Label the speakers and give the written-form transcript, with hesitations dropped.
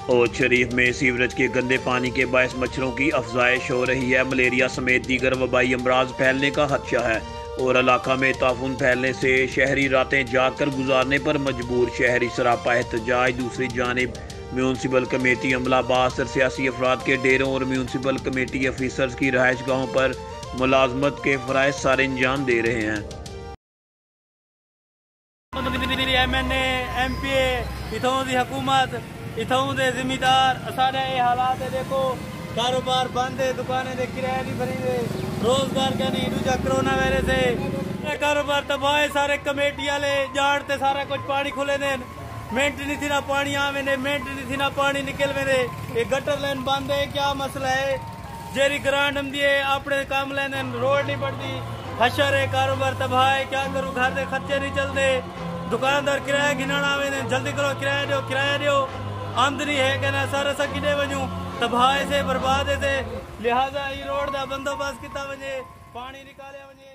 Speaker 1: और शरीफ में सीवरेज के गंदे पानी के बायस मच्छरों की अफजाइश हो रही है। मलेरिया समेत दीगर वबाई अमराज फैलने का खदशा है और इलाका में ताफून फैलने से शहरी रातें जाकर गुजारने पर मजबूर। शहरी सरापा एहतजाज। दूसरी जानिब म्यूनसिपल कमेटी अमला बासर सियासी अफराद के डेरों और म्यूनसिपल कमेटी ऑफिसर्स की रहायश गाहों पर मुलाजमत के फ़राइज़ सारे अंजाम दे रहे हैं।
Speaker 2: MNA, MPA, इथों दी हुकूमत, इथों दे जिम्मेदार सारे ये हालात है। देखो कारोबार बंद है, दुकानें दे किराया नहीं भरी दे, रोजगार का नहीं, दूजा कोरोना वायरस है, कारोबार तबाह है। सारे कमेटी वाले जानते सारा कुछ पानी खुले दे, मिनट नहीं थी ना पानी आवे ने, मिनट नहीं थी ना पानी निकल में दे। ये गटर लाइन बंद है, क्या मसला है? जेरी ग्रांड हम दिए अपने काम लेने, रोड नहीं बढ़ती, हशर है, कारोबार तबाह है। क्या करूँ, घर के खर्चे नहीं चलते, दुकानदार किराया गिनाना आवे ने, जल्दी करो किराया दो, आमदनी है कहना सारा सा किने वजू तबाह से बर्बाद है। लिहाजा ये रोड का बंदोबस्त किया वजे, पानी निकाले वजे।